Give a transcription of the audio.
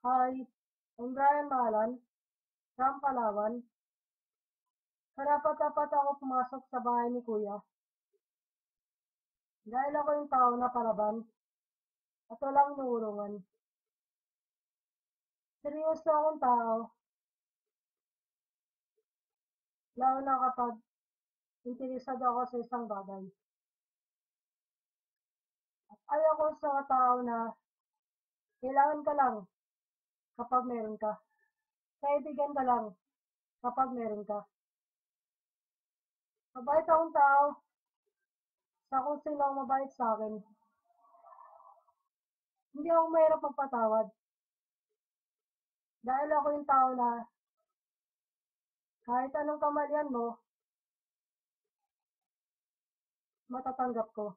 Hi, I'm Brian Malan from Palawan. Karapat-dapat ako pumasok sa bahay ni Kuya dahil ako yung tao na palaban at walang inuurungan. Seryoso akong tao, lalo na kapag interesado ako sa isang bagay. At ayaw ko sa tao na kailangan ka lang kapag meron ka. Kaibigan ka lang kapag meron ka. Mabait akong tao sa kung sino ang mabait sa akin. Hindi ako mahirap magpatawad dahil ako yung tao na kahit anong kamalian mo, matatanggap ko.